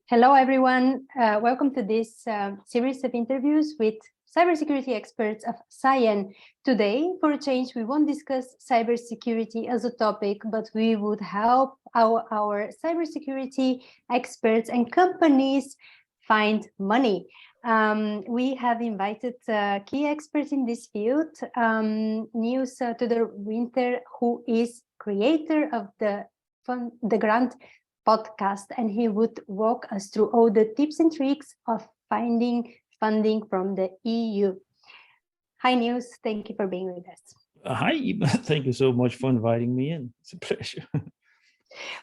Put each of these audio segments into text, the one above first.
Hello, everyone. Welcome to this series of interviews with cybersecurity experts of CyEn. Today, for a change, we won't discuss cybersecurity as a topic, but we would help our cybersecurity experts and companies find money. We have invited key experts in this field, Niels Tudor-Vinther, who is creator of the grant podcast, and he would walk us through all the tips and tricks of finding funding from the EU. Hi, Niels. Thank you for being with us. Hi, Iva. Thank you so much for inviting me in. It's a pleasure.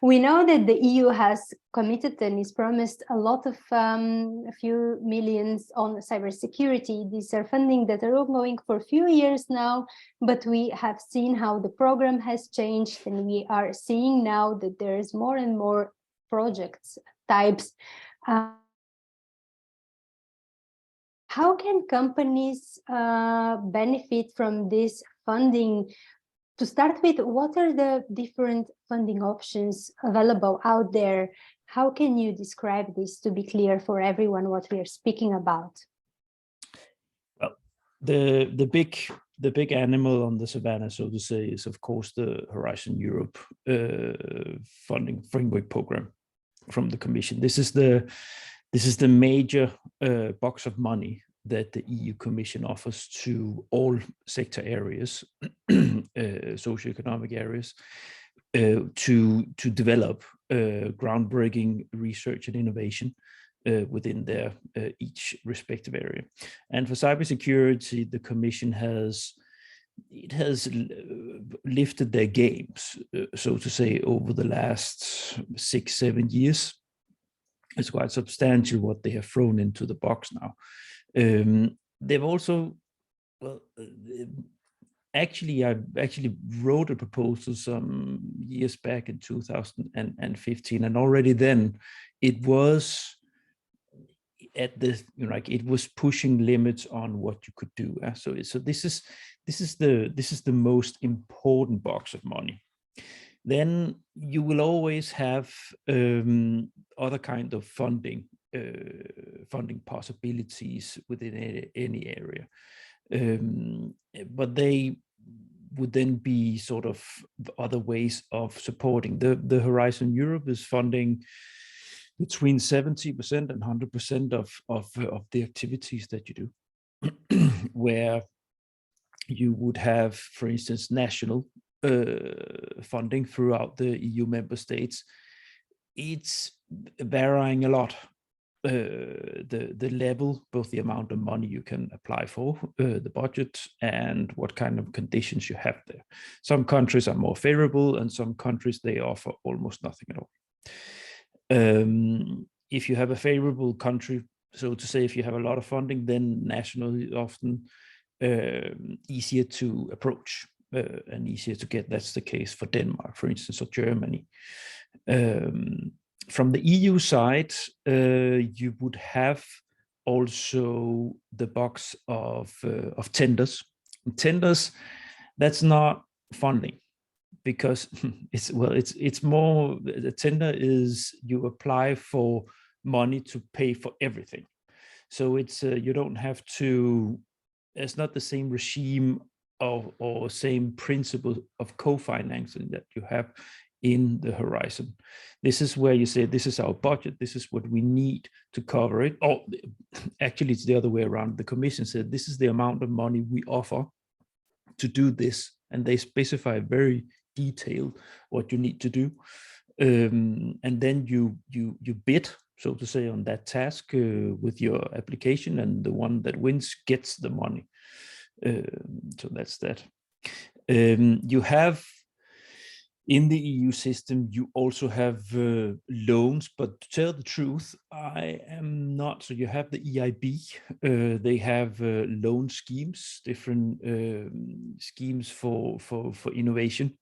We know that the EU has committed and is promised a lot of a few millions on cybersecurity. These are funding that are ongoing for a few years now, but we have seen how the program has changed, and we are seeing now that there's more and more projects types. How can companies benefit from this funding? To start with, what are the different funding options available out there? How can you describe this to be clear for everyone what we are speaking about? Well, the big animal on the savannah, so to say, is of course the Horizon Europe funding framework program from the Commission. This is the major box of money that the EU Commission offers to all sector areas, socioeconomic areas, to develop groundbreaking research and innovation within their each respective area. And for cybersecurity, the Commission has lifted their games, so to say, over the last 6-7 years. It's quite substantial what they have thrown into the box now. They've also, well, I actually wrote a proposal some years back in 2015, and already then it was at the, it was pushing limits on what you could do. So this is the most important box of money. Then you will always have other kind of funding possibilities within any area, but they would then be sort of other ways of supporting. The Horizon Europe is funding between 70% and 100% of the activities that you do, where you would have, for instance, national funding throughout the EU member states. It's varying a lot, the level, both the amount of money you can apply for, the budget, and what kind of conditions you have there. Some countries are more favorable, and some countries, they offer almost nothing at all. If you have a favorable country, so to say, if you have a lot of funding, then national is often easier to approach. And easier to get. That's the case for Denmark, for instance, or Germany. From the EU side, you would have also the box of tenders. Tenders, that's not funding, because it's more, the tender is you apply for money to pay for everything. So it's you don't have to. It's not the same regime or same principle of co-financing that you have in the Horizon. This is where you say, this is our budget, this is what we need to cover it. Or actually, it's the other way around. The Commission said, this is the amount of money we offer to do this. And they specify very detailed what you need to do. And then you bid, so to say, on that task with your application, and the one that wins gets the money. So that's that. You have in the EU system, you also have loans, but to tell the truth, I am not. So you have the EIB, they have loan schemes, different schemes for innovation,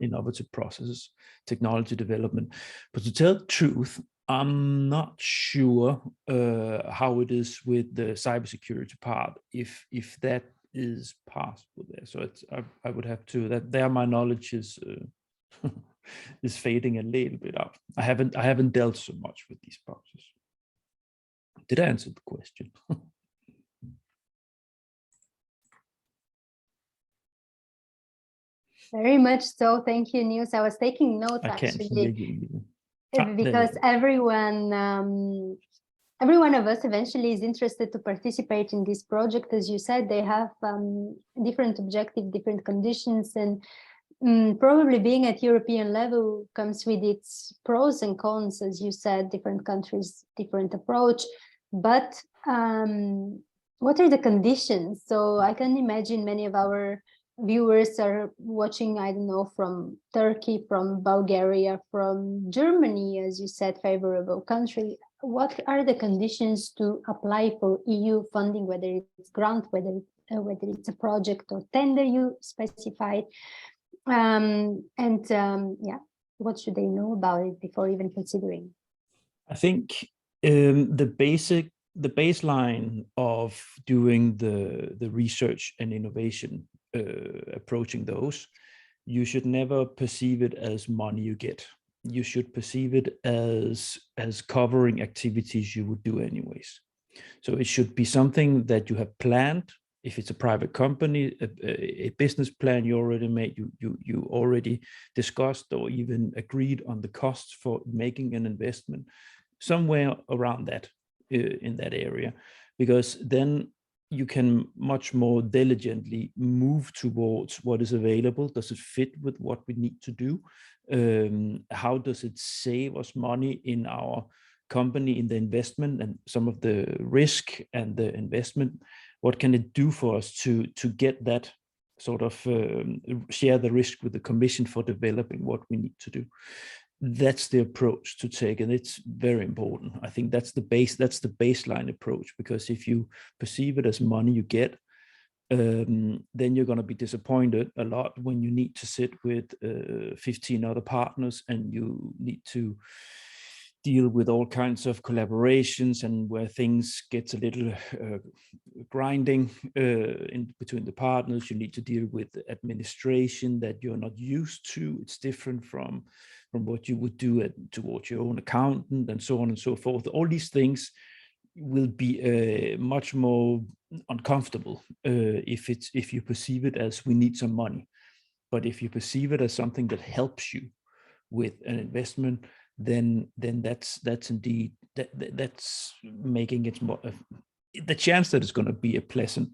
innovative processes, technology development. But to tell the truth, I'm not sure how it is with the cybersecurity part, if that is possible there. So I would have to, that there my knowledge is is fading a little bit out. I haven't dealt so much with these boxes. Did I answer the question? Very much so. Thank you, Niels. I was taking notes I can't hear you even. because everyone of us eventually is interested to participate in this project. As you said, they have different objectives, different conditions, and probably being at European level comes with its pros and cons. As you said, different countries, different approach. But what are the conditions? So I can imagine many of our viewers are watching, I don't know, from Turkey, from Bulgaria, from Germany, as you said, favorable country. What are the conditions to apply for EU funding, whether it's grant, whether it's a project or tender you specified? Yeah, what should they know about it before even considering? I think the baseline of doing the research and innovation, approaching those, you should never perceive it as money you get. You should perceive it as covering activities you would do anyways. So it should be something that you have planned. If it's a private company, a business plan you already made, you already discussed or even agreed on the costs for making an investment, somewhere around that, in that area, because then you can much more diligently move towards what is available. Does it fit with what we need to do? How does it save us money in our company, in the investment and some of the risk and the investment? What can it do for us to get that sort of share the risk with the commission for developing what we need to do? That's the approach to take, and it's very important. I think that's the baseline approach, because if you perceive it as money you get, then you're going to be disappointed a lot when you need to sit with 15 other partners and you need to deal with all kinds of collaborations, and where things get a little grinding in between the partners. You need to deal with administration that you're not used to. It's different from what you would do towards your own accountant, and so on and so forth. All these things will be much more uncomfortable if you perceive it as we need some money. But if you perceive it as something that helps you with an investment, then that's indeed that's making it more. The chance that it's going to be a pleasant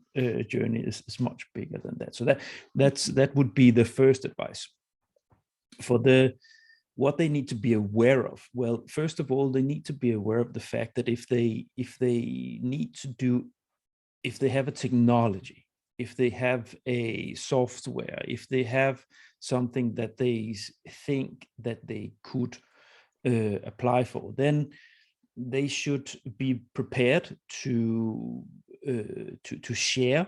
journey is much bigger than that. So that would be the first advice. For what they need to be aware of. Well, first of all, they need to be aware of the fact that if they have a technology, if they have a software, if they have something that they think that they could apply for, then they should be prepared to share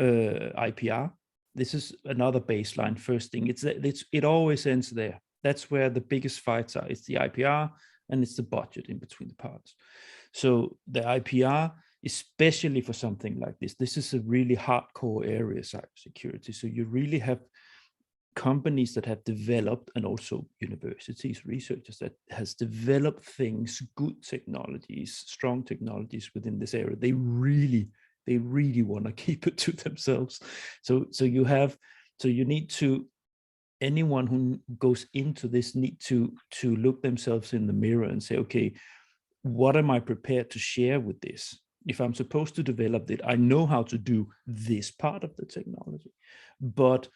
IPR. This is another baseline. First thing, it always ends there. That's where the biggest fights are. It's the IPR and it's the budget in between the parts. So the IPR, especially for something like this is a really hardcore area, cybersecurity. So you really have companies that have developed, and also universities, researchers that has developed things, good technologies, strong technologies within this area. They really want to keep it to themselves. So you need to, anyone who goes into this need to look themselves in the mirror and say, okay, what am I prepared to share with this? If I'm supposed to develop it, I know how to do this part of the technology. But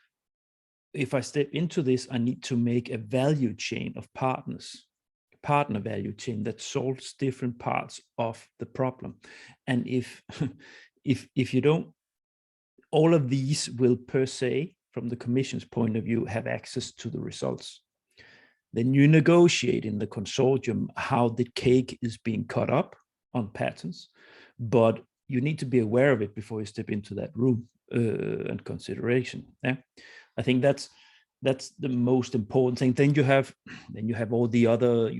if I step into this, I need to make a value chain of partners, a partner value chain that solves different parts of the problem. And if you don't, all of these will per se, from the commission's point of view, have access to the results. Then you negotiate in the consortium how the cake is being cut up on patents, but you need to be aware of it before you step into that room and consideration. Yeah, I think that's the most important thing. Then you have all the other,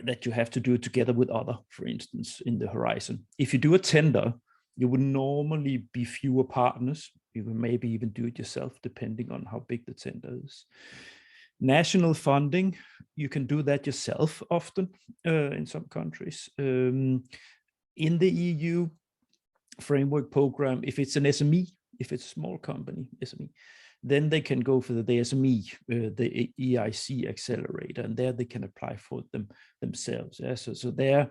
that you have to do it together with other, for instance, in the horizon. If you do a tender, you would normally be fewer partners. You will maybe even do it yourself, depending on how big the tender is. National funding, you can do that yourself often in some countries. In the EU framework program, if it's an SME, if it's a small company, SME, then they can go for the SME, the EIC accelerator, and there they can apply for them themselves. Yeah? So there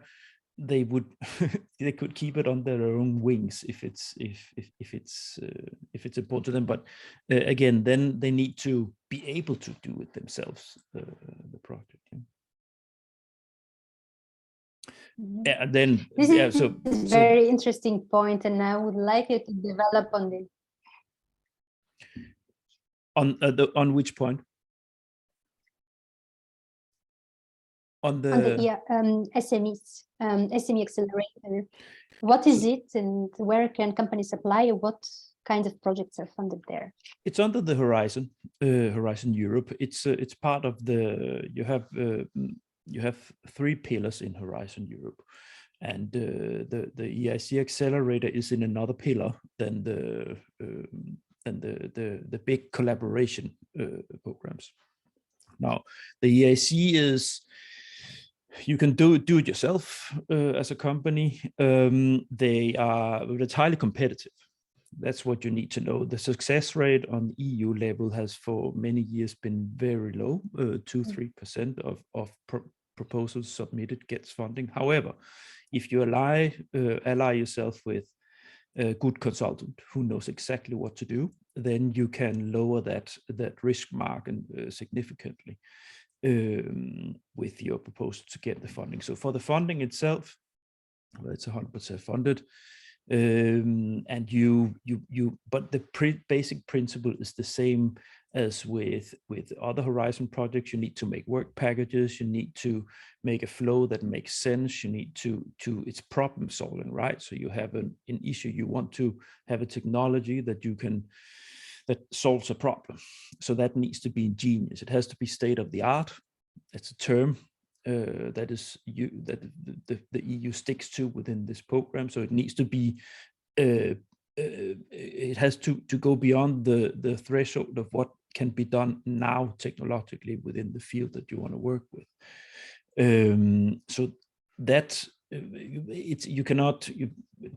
they would they could keep it under their own wings if it's important to them. But again, then they need to be able to do it themselves, the project. Yeah. And then this is so very interesting point, and I would like you to develop on this. On which point? On the SMEs, SME accelerator. What is it, and where can companies apply? What kinds of projects are funded there? It's under the Horizon Europe. It's part of the. You have 3 pillars in Horizon Europe, and the EIC accelerator is in another pillar than the big collaboration programs. Now, the EIC is, you can do it yourself as a company. It's highly competitive. That's what you need to know. The success rate on EU level has for many years been very low, 2-3% of proposals submitted gets funding. However, if you ally yourself with a good consultant who knows exactly what to do, then you can lower that risk margin significantly with your proposal to get the funding. So for the funding itself, well, it's 100% funded. And but the basic principle is the same as with other Horizon projects. You need to make work packages, you need to make a flow that makes sense, you need to it's problem solving, right? So you have an issue, you want to have a technology that solves a problem. So that needs to be ingenious. It has to be state of the art. That's a term that the EU sticks to within this program. So it needs to be, it has to go beyond the threshold of what can be done now technologically within the field that you want to work with. So that you cannot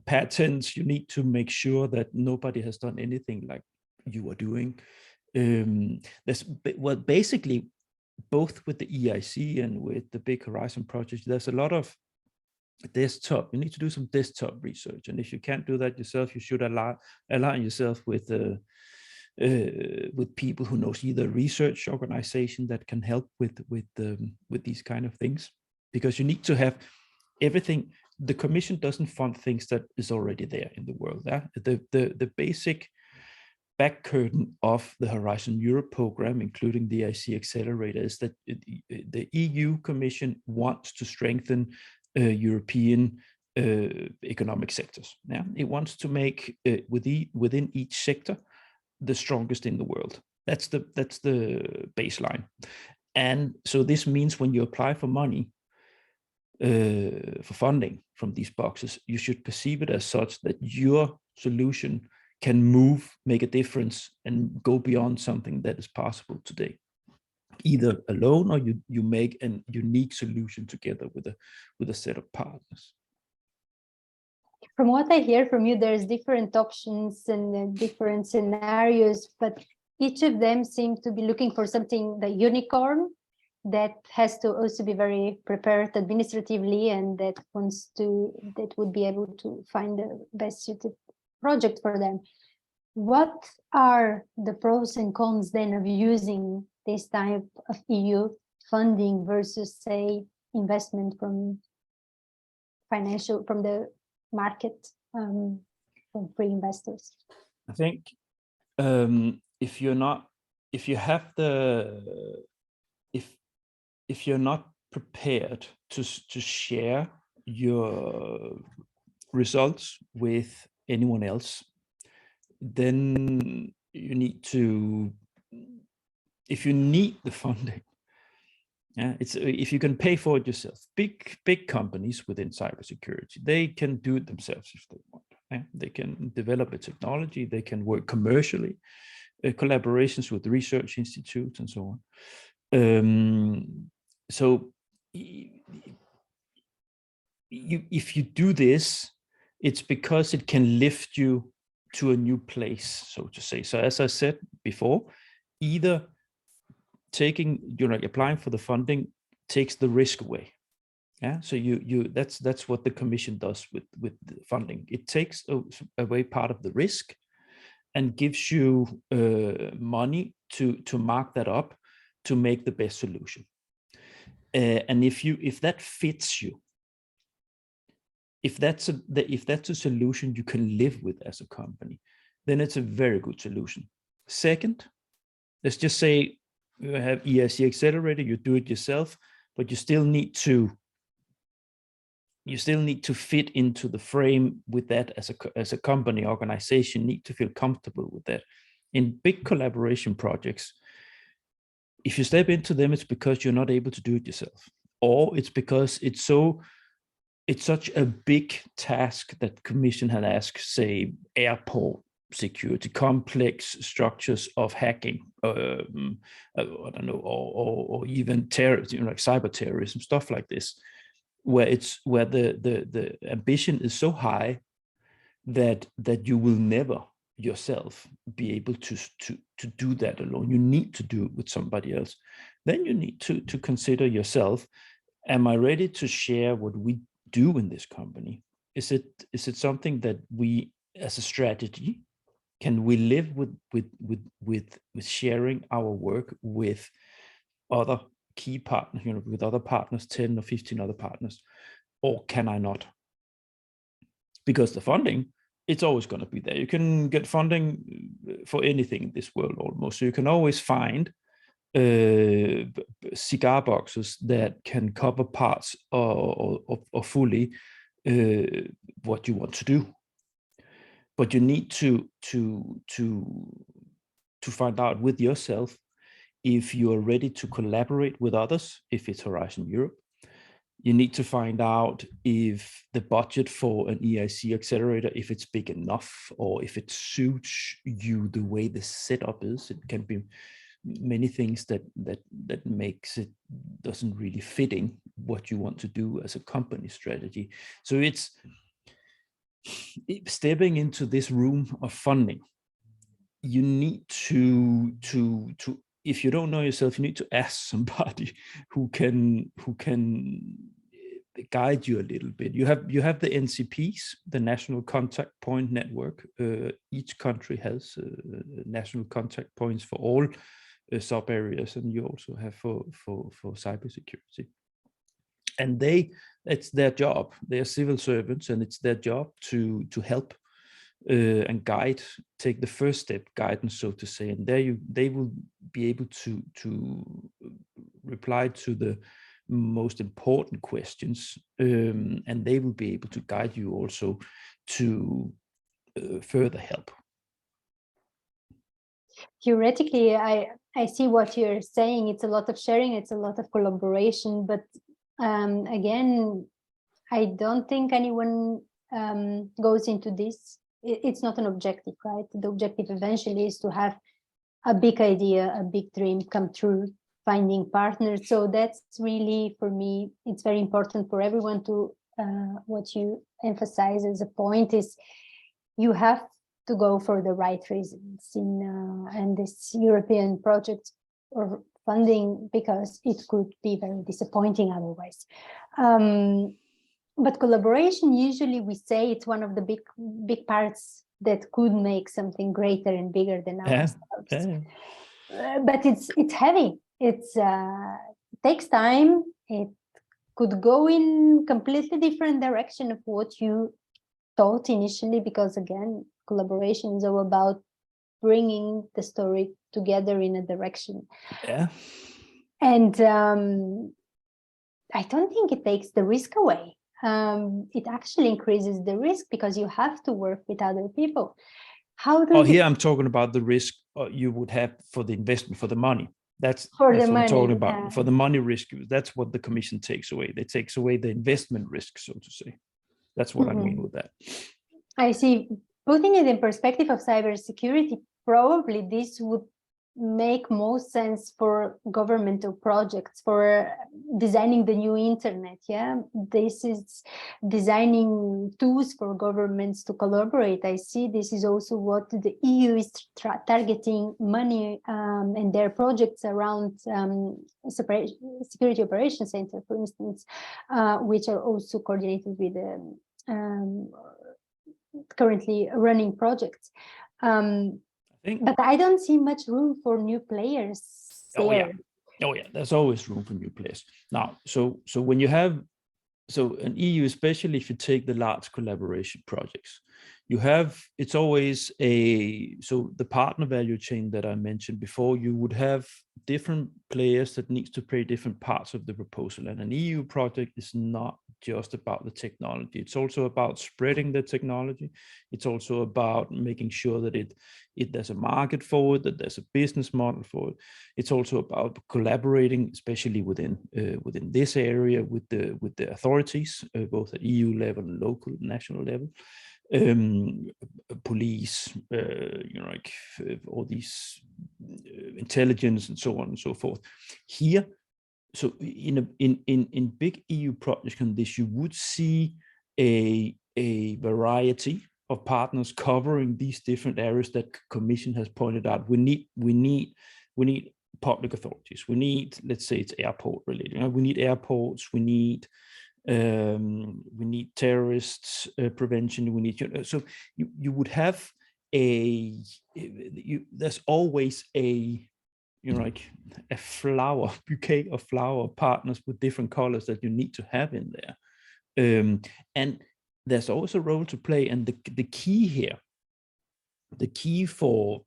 patents. You need to make sure that nobody has done anything like you are doing. Well, basically, both with the EIC and with the big Horizon project, there's a lot of desktop. You need to do some desktop research, and if you can't do that yourself, you should align yourself with people who knows either research organization that can help with these kind of things, because you need to have everything. The Commission doesn't fund things that is already there in the world. The basic back curtain of the Horizon Europe program, including the EIC accelerator, is that the EU Commission wants to strengthen European economic sectors. Yeah? It wants to make within each sector the strongest in the world. That's the baseline. And so this means when you apply for money, for funding from these boxes, you should perceive it as such that your solution can make a difference and go beyond something that is possible today, either alone or you make a unique solution together with a set of partners. From what I hear from you, there's different options and different scenarios, but each of them seem to be looking for something, the unicorn, that has to also be very prepared administratively, and that would be able to find the best suited project for them. What are the pros and cons then of using this type of EU funding versus, say, investment from the market, from free investors? I think if you're not prepared to share your results with anyone else, then you need to, if you need the funding, if you can pay for it yourself. Big companies within cybersecurity, they can do it themselves if they want. They can develop a technology, they can work commercially, collaborations with research institutes and so on. So if you do this, it's because it can lift you to a new place, so to say. So as I said before, either applying for the funding takes the risk away. Yeah, so that's what the commission does with the funding. It takes away part of the risk and gives you money to mark that up to make the best solution. And if that fits you, if that's a solution you can live with as a company, then it's a very good solution. Second, let's just say you have EIC Accelerator, you do it yourself, but you still need to fit into the frame with that as a company organization, need to feel comfortable with that. In big collaboration projects, if you step into them, it's because you're not able to do it yourself, or it's because it's such a big task that commission had asked, say, airport security, complex structures of hacking, I don't know, or even terrorism, like cyber terrorism, stuff like this, where the ambition is so high that you will never yourself be able to do that alone. You need to do it with somebody else. Then you need to consider yourself, am I ready to share what we do in this company? Is it something that we, as a strategy, can we live with sharing our work with other key partners, with other partners, 10 or 15 other partners, or can I not? Because the funding, it's always going to be there. You can get funding for anything in this world almost. So you can always find cigar boxes that can cover parts or fully what you want to do. But you need to find out with yourself if you are ready to collaborate with others, if it's Horizon Europe. You need to find out if the budget for an EIC accelerator, if it's big enough, or if it suits you the way the setup is. It can be many things that makes it doesn't really fitting what you want to do as a company strategy. So it's stepping into this room of funding. You need to if you don't know yourself, you need to ask somebody who can guide you a little bit. You have the NCPs, the National Contact Point Network. Each country has national contact points for all sub areas, and you also have for cybersecurity. And it's their job. They are civil servants, and it's their job to help and guide, take the first step, guidance, so to say. And there they will be able to reply to the most important questions, and they will be able to guide you also to further help. Theoretically, I see what you're saying. It's a lot of sharing, it's a lot of collaboration, but again, I don't think anyone goes into this. It's not an objective, right? The objective eventually is to have a big idea, a big dream come true, finding partners. So that's really, for me, it's very important for everyone to, what you emphasize as a point is you have to go for the right reasons in this European project or funding, because it could be very disappointing otherwise. But collaboration, usually we say it's one of the big parts that could make something greater and bigger than ourselves. But it's heavy. It takes time. It could go in completely different direction of what you thought initially, because again, collaboration is all about bringing the story together in a direction. And I don't think it takes the risk away. It actually increases the risk because you have to work with other people. Here I'm talking about the risk you would have for the investment, for the money. That's what I'm talking about. For the money risk, that's what the commission takes away. It takes away the investment risk, so to say. That's what I mean with that. I see. Putting it in perspective of cybersecurity, probably this would make most sense for governmental projects, for designing the new internet. Yeah, this is designing tools for governments to collaborate. I see this is also what the EU is targeting money and their projects around security operations center, for instance, which are also coordinated with currently running projects. But I don't see much room for new players there. Oh yeah, there's always room for new players. Now, so when you have, so an EU, especially if you take the large collaboration projects, you have, it's always so the partner value chain that I mentioned before, you would have different players that needs to play different parts of the proposal. And an EU project is not just about the technology. It's also about spreading the technology. It's also about making sure that there's a market for it, that there's a business model for it. It's also about collaborating, especially within this area with the authorities, both at EU level and local, national level. Police, like all these intelligence and so on and so forth. Here, so in big EU projects like this, you would see a variety of partners covering these different areas that Commission has pointed out. We need public authorities. We need, let's say it's airport related. We need airports. We need terrorist prevention. We need, so you would have there's always like a bouquet of flower partners with different colors that you need to have in there. And there's also a role to play. And the key here, the key for,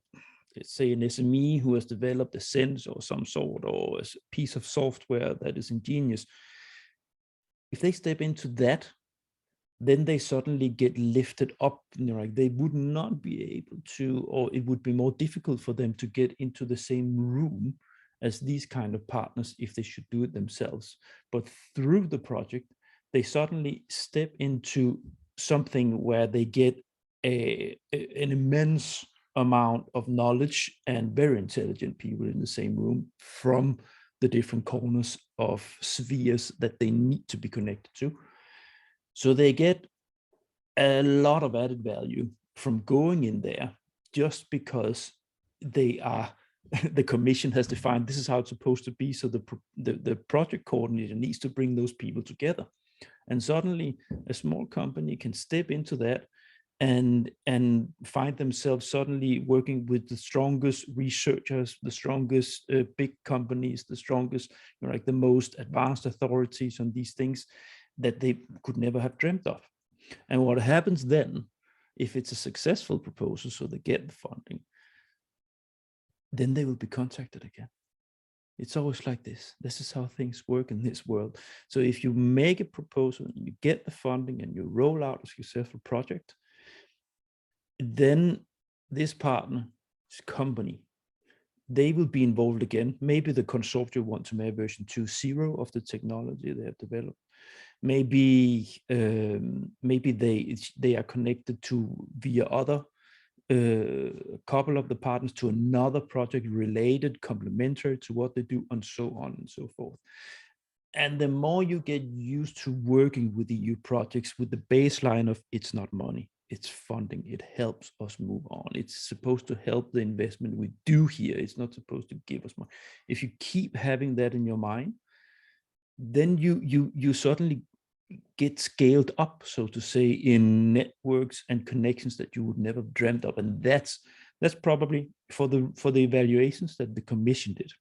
let's say, an SME who has developed a sense or some sort, or a piece of software that is ingenious, if they step into that, then they suddenly get lifted up. Like they would not be able to, or it would be more difficult for them to get into the same room as these kind of partners if they should do it themselves. But through the project, they suddenly step into something where they get an immense amount of knowledge and very intelligent people in the same room from the different corners of spheres that they need to be connected to. So they get a lot of added value from going in there just because they are, the Commission has defined this is how it's supposed to be. So the project coordinator needs to bring those people together. And suddenly a small company can step into that and find themselves suddenly working with the strongest researchers, the strongest big companies, the strongest, like the most advanced authorities on these things that they could never have dreamt of. And what happens then, if it's a successful proposal, so they get the funding, then they will be contacted again. It's always like this. This is how things work in this world. So if you make a proposal and you get the funding and you roll out a successful project, then this partner, this company, they will be involved again. Maybe the consortium want to make version 2.0 of the technology they have developed. Maybe they are connected to via other couple of the partners to another project related, complementary to what they do, and so on and so forth. And the more you get used to working with EU projects with the baseline of it's not money, it's funding, it helps us move on. It's supposed to help the investment we do here. It's not supposed to give us money. If you keep having that in your mind, then you certainly get scaled up, so to say, in networks and connections that you would never have dreamt of. And that's probably for the evaluations that the Commission did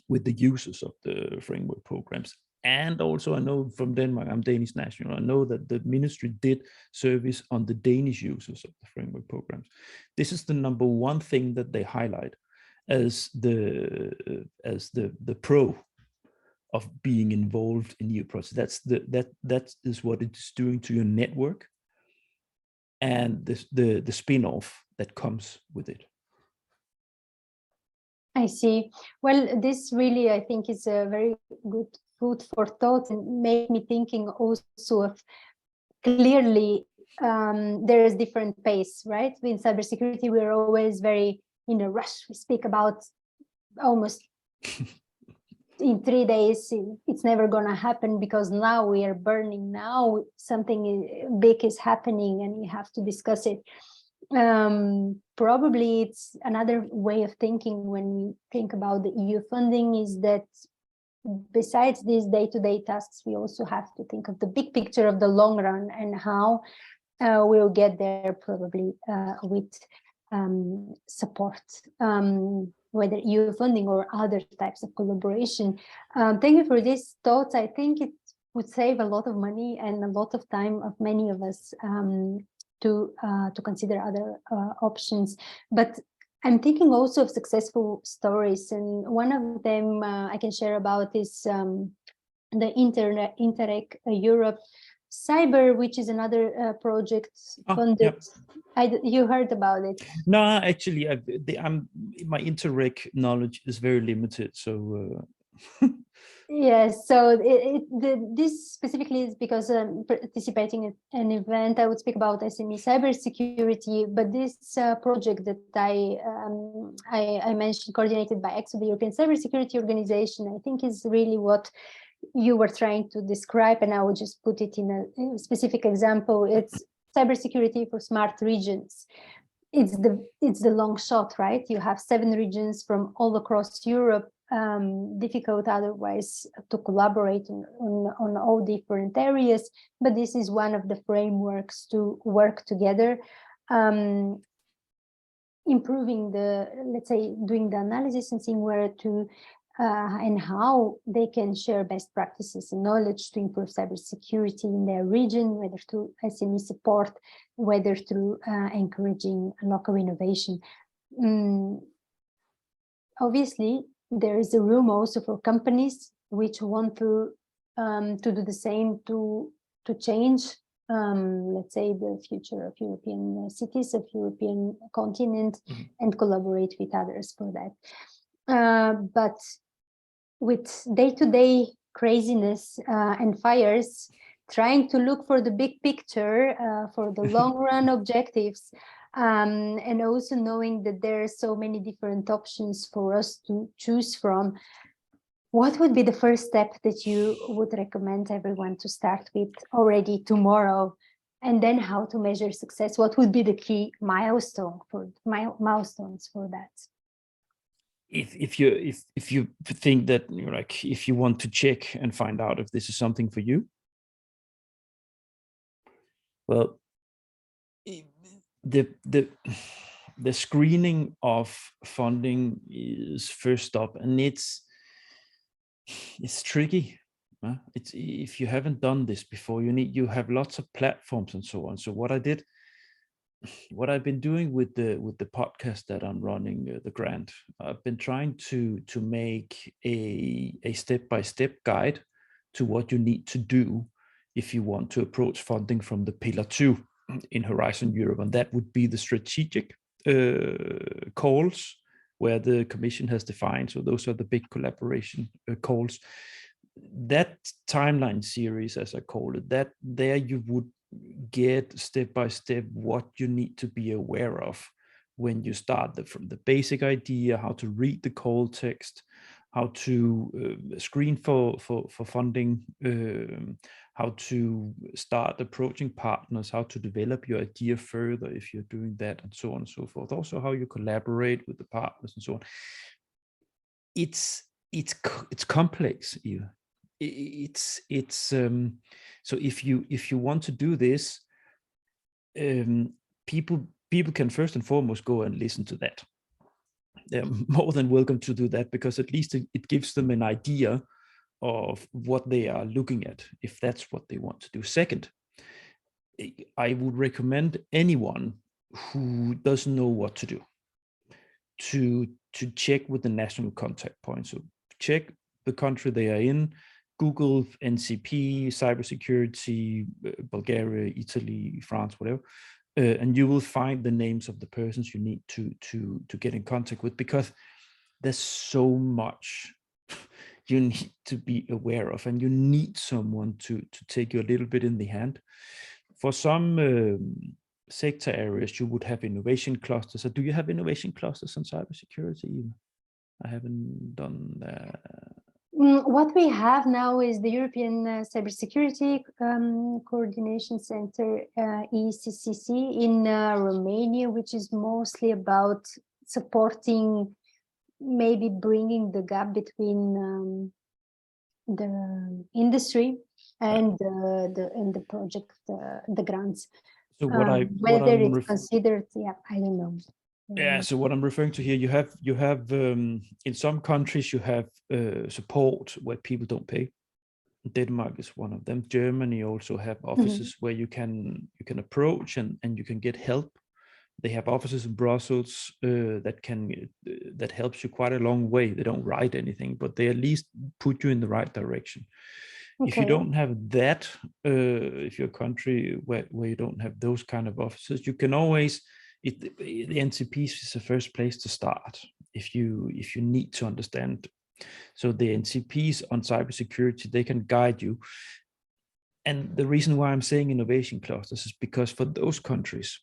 with the users of the framework programs. And also I know from Denmark, I'm Danish national, I know that the ministry did surveys on the Danish users of the framework programs. This is the number one thing that they highlight as the pro of being involved in EU projects. That is what it's doing to your network and the spin-off that comes with it. I see. Well, this really, I think, is a very good food for thought, and make me thinking also of clearly there is different pace, right? In cybersecurity, we're always very in a rush. We speak about almost in 3 days, it's never going to happen because now we are burning. Now something big is happening and we have to discuss it. Probably it's another way of thinking when we think about the EU funding is that besides these day-to-day tasks, we also have to think of the big picture of the long run and how we'll get there, probably with support, whether EU funding or other types of collaboration. Thank you for these thoughts. I think it would save a lot of money and a lot of time of many of us to consider other options. But I'm thinking also of successful stories, and one of them I can share about is the Interreg Europe Cyber, which is another project funded. Yep. You heard about it? No, actually, my Interreg knowledge is very limited. So. Yes, so this specifically is because participating in an event, I would speak about SME cybersecurity, but this project that I mentioned, coordinated by EXO, the European Cybersecurity Organization, I think is really what you were trying to describe, and I would just put it in a specific example. It's cybersecurity for smart regions. It's the long shot, right? You have 7 regions from all across Europe. Difficult otherwise to collaborate on all different areas, but this is one of the frameworks to work together, improving let's say, doing the analysis and seeing where to and how they can share best practices and knowledge to improve cybersecurity in their region, whether through SME support, whether through encouraging local innovation. Obviously, there is a room also for companies which want to do the same to change, let's say, the future of European cities, of European continent, and collaborate with others for that. But with day-to-day craziness and fires, trying to look for the big picture, for the long-run objectives, and also knowing that there are so many different options for us to choose from, what would be the first step that you would recommend everyone to start with already tomorrow? And then how to measure success? What would be the key milestones for that? If you think that, like, if you want to check and find out if this is something for you, well, the screening of funding is first up, and it's tricky. It's, if you haven't done this before, you have lots of platforms and so on. So what I've been doing with the podcast that I'm running, the grant, I've been trying to make a step-by-step guide to what you need to do if you want to approach funding from the Pillar 2 in Horizon Europe, and that would be the strategic calls where the Commission has defined. So those are the big collaboration calls. That timeline series, as I call it, that there you would get step by step what you need to be aware of when you start from the basic idea, how to read the call text, how to screen for funding, how to start approaching partners, how to develop your idea further if you're doing that, and so on and so forth. Also, how you collaborate with the partners and so on. It's complex, Iva. So if you want to do this, people can first and foremost go and listen to that. They're more than welcome to do that, because at least it gives them an idea of what they are looking at, if that's what they want to do. Second, I would recommend anyone who doesn't know what to do to check with the national contact point. So check the country they are in, Google NCP, cybersecurity, Bulgaria, Italy, France, whatever, and you will find the names of the persons you need to get in contact with, because there's so much you need to be aware of, and you need someone to take you a little bit in the hand. For some sector areas, you would have innovation clusters. So do you have innovation clusters on cybersecurity? I haven't done that. What we have now is the European Cybersecurity Coordination Center, ECCC, in Romania, which is mostly about supporting, maybe bringing the gap between the industry and the project, the grants. So whether it's considered, I don't know. Yeah, so what I'm referring to here, you have in some countries you have support where people don't pay. Denmark is one of them. Germany also have offices where you can approach and you can get help. They have offices in Brussels that helps you quite a long way. They don't write anything, but they at least put you in the right direction. Okay. If you don't have that, if you're a country where you don't have those kind of offices, you can always, the NCPs is the first place to start if you need to understand. So the NCPs on cybersecurity, they can guide you. And the reason why I'm saying innovation clusters is because for those countries,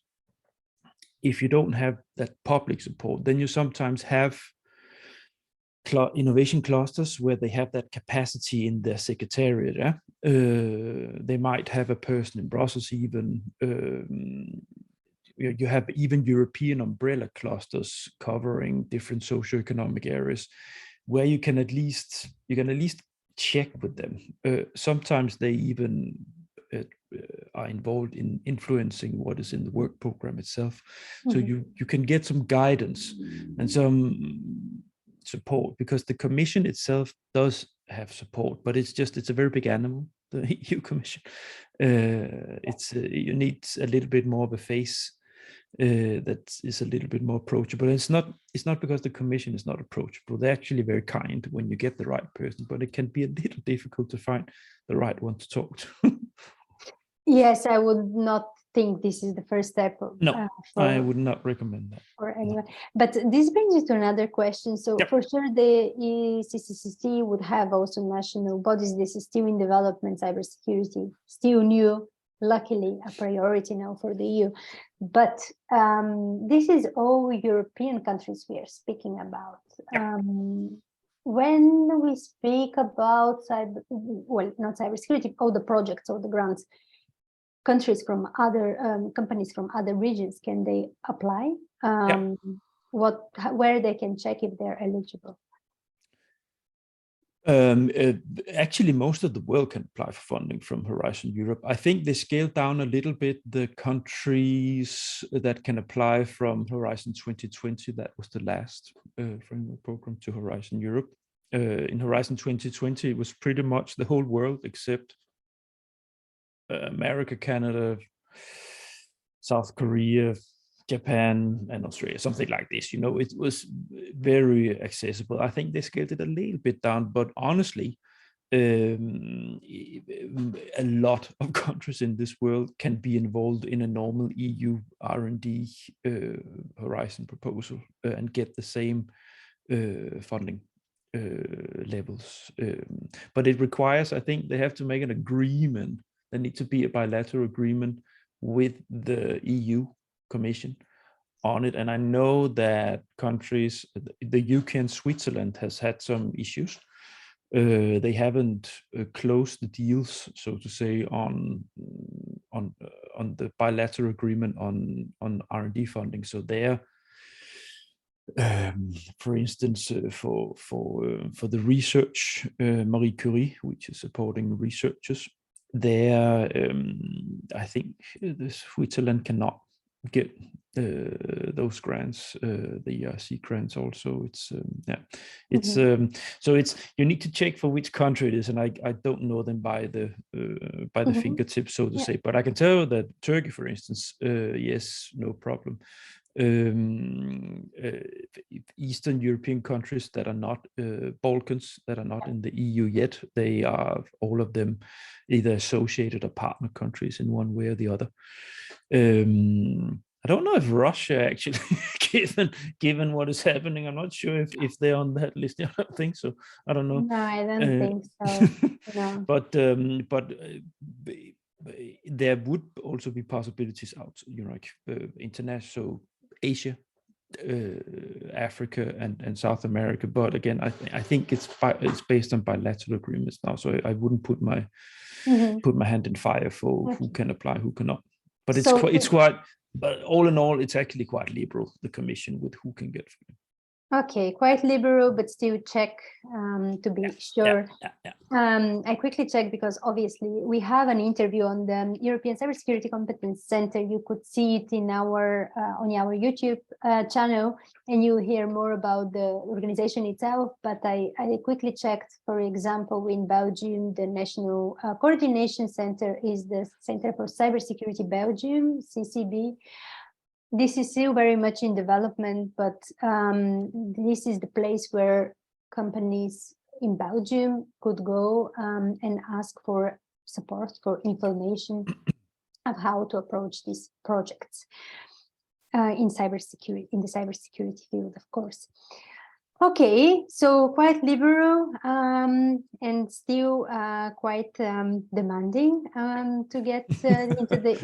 if you don't have that public support, then you sometimes have innovation clusters where they have that capacity in their secretariat. Yeah? They might have a person in Brussels even. You have even European umbrella clusters covering different socioeconomic areas where you can at least check with them. Sometimes they even are involved in influencing what is in the work program itself. So you can get some guidance and some support, because the Commission itself does have support, but it's a very big animal, the EU Commission. You need a little bit more of a face that is a little bit more approachable. It's not because the Commission is not approachable. They're actually very kind when you get the right person, but it can be a little difficult to find the right one to talk to. Yes, I would not think this is the first step. No, I would not recommend that for anyone. But this brings you to another question. So for sure, the ECCC would have also national bodies. This is still in development. Cybersecurity, still new. Luckily, a priority now for the EU. But this is all European countries we are speaking about. When we speak about not cybersecurity, all the projects or the grants, countries from other companies from other regions, can they apply? Where they can check if they're eligible? Actually, most of the world can apply for funding from Horizon Europe. I think they scaled down a little bit the countries that can apply from Horizon 2020. That was the last framework program to Horizon Europe. In Horizon 2020, it was pretty much the whole world except America, Canada, South Korea, Japan, and Australia, something like this. You know, it was very accessible. I think they scaled it a little bit down, but honestly, a lot of countries in this world can be involved in a normal EU R&D Horizon proposal and get the same funding levels. But it requires, I think they have to make an agreement. There needs to be a bilateral agreement with the EU Commission on it. And I know that countries, the UK and Switzerland has had some issues. They haven't closed the deals, so to say, on the bilateral agreement on R&D funding. So there, for instance, for the research, Marie Curie, which is supporting researchers, there, I think Switzerland cannot get those grants, the ERC grants also. So it's, you need to check for which country it is, and I don't know them by the fingertips, so to say, but I can tell you that Turkey, for instance, yes, no problem. Eastern European countries that are not Balkans, that are not in the EU yet, they are all of them either associated or partner countries in one way or the other. I don't know if Russia actually, given what is happening, I'm not sure if they're on that list. I don't think so. I don't know. No, I don't think so. No. But there would also be possibilities out, like international, Asia, Africa, and South America. But again, I think it's based on bilateral agreements now, so I wouldn't put my hand in fire for who can apply, who cannot. But it's quite. But all in all, it's actually quite liberal, the Commission, with who can get funding. Okay, quite liberal, but still check to be sure. I quickly checked because obviously we have an interview on the European Cybersecurity Competence Center. You could see it in our on our YouTube channel, and you hear more about the organization itself. But I quickly checked, for example, in Belgium, the National Coordination Center is the Center for Cybersecurity Belgium, CCB. This is still very much in development, but this is the place where companies in Belgium could go and ask for support, for information of how to approach these projects in cybersecurity, in the cybersecurity field, of course. Okay, so quite liberal and still quite demanding to get into the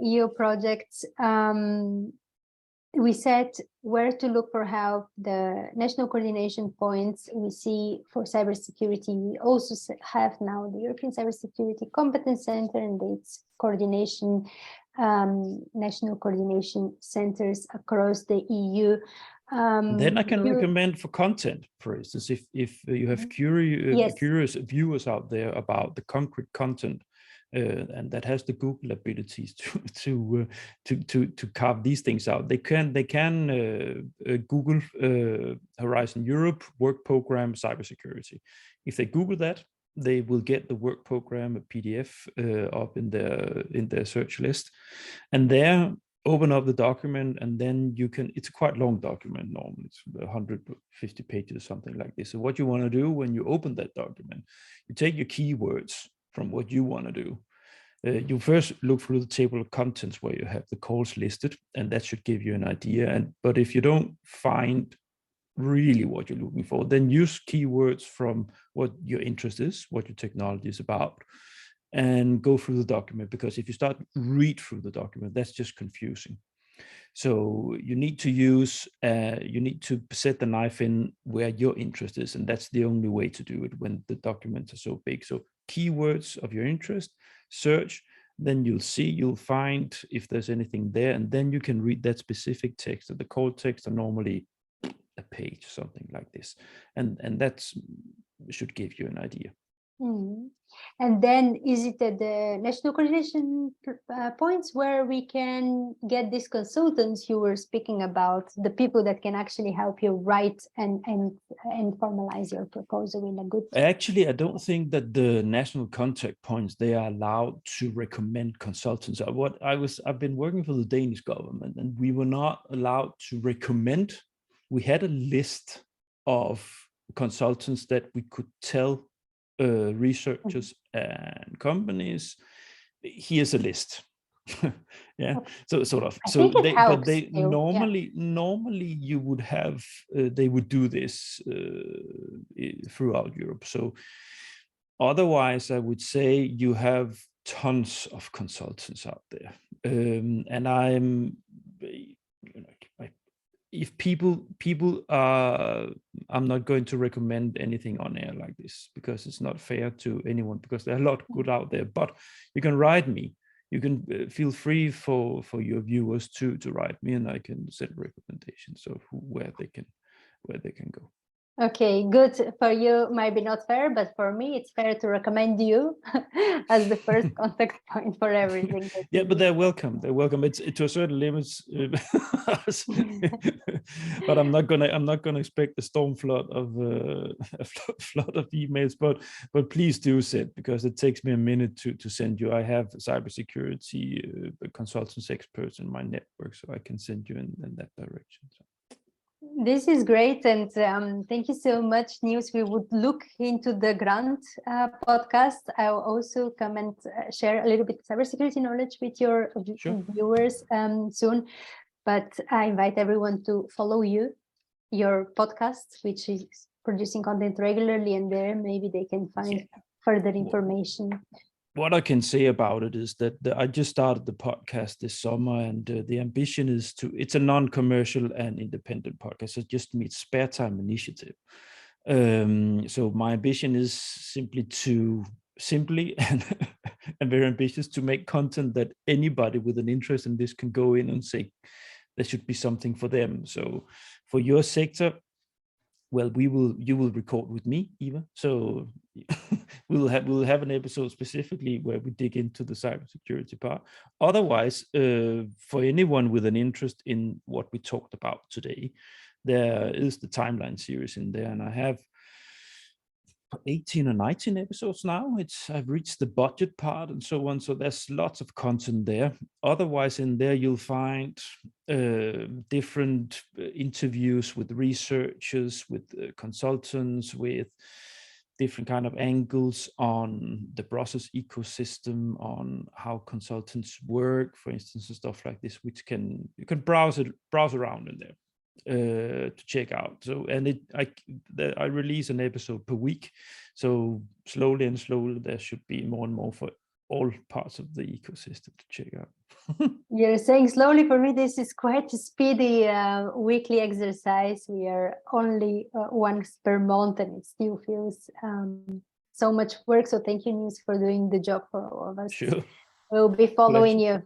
EU projects. We said where to look for help, the national coordination points we see for cybersecurity. We also have now the European Cybersecurity Competence Center and its coordination, national coordination centers across the EU. Then I can recommend for content, for instance, if you have curious viewers out there about the concrete content, and that has the Google abilities to carve these things out. They can Google Horizon Europe work program cybersecurity. If they Google that, they will get the work program, a PDF, up in their search list, and there open up the document, and then you can. It's a quite long document. Normally, it's 150 pages, something like this. So what you want to do when you open that document, you take your keywords from what you want to do. You first look through the table of contents where you have the calls listed, and that should give you an idea. But if you don't find really what you're looking for, then use keywords from what your interest is, what your technology is about, and go through the document. Because if you start read through the document, that's just confusing. So you need to use, you need to set the knife in where your interest is, and that's the only way to do it when the documents are so big. So keywords of your interest, search, then you'll find if there's anything there, and then you can read that specific text. And the call text are normally a page, something like this, and that should give you an idea. And then is it at the national coordination points where we can get these consultants you were speaking about, the people that can actually help you write and formalize your proposal in a good way? Actually, I don't think that the national contact points, they are allowed to recommend consultants. I've been working for the Danish government, and we were not allowed to recommend. We had a list of consultants that we could tell researchers and companies, here's a list. Yeah, so sort of. So they normally you would have they would do this throughout Europe. So otherwise, I would say you have tons of consultants out there, and I'm, if people are, I'm not going to recommend anything on air like this, because it's not fair to anyone, because there are a lot good out there. But you can write me. You can feel free for your viewers to write me, and I can send recommendations of where they can go. Okay, good. For you, might be not fair, but for me, it's fair to recommend you as the first contact point for everything. Yeah, but they're welcome. They're welcome. It's to a certain limits, but I'm not gonna expect a storm flood of flood of emails. But please do send, because it takes me a minute to send you. I have cybersecurity consultants, experts in my network, so I can send you in that direction. So. This is great, and thank you so much, Niels. We would look into the grant podcast. I'll also come and share a little bit of cybersecurity knowledge with your viewers soon. But I invite everyone to follow your podcast, which is producing content regularly, and there maybe they can find further information. what I can say about it is that I just started the podcast this summer, and the ambition is it's a non-commercial and independent podcast. It just meets spare time initiative. So my ambition is simply and, and very ambitious to make content that anybody with an interest in this can go in and say there should be something for them. So for your sector, well, you will record with me, Iva. So we'll have an episode specifically where we dig into the cybersecurity part. Otherwise, for anyone with an interest in what we talked about today, there is the timeline series in there, and I have 18 or 19 episodes now. I've reached the budget part and so on. So there's lots of content there. Otherwise, in there you'll find different interviews with researchers, with consultants, with different kind of angles on the process ecosystem, on how consultants work, for instance, and stuff like this, which you can browse around in there to check out. So, and I release an episode per week. So slowly there should be more and more for all parts of the ecosystem to check out. You're saying slowly. For me, this is quite a speedy weekly exercise. We are only once per month, and it still feels so much work. So thank you, Niels, for doing the job for all of us. Sure. We'll be following you.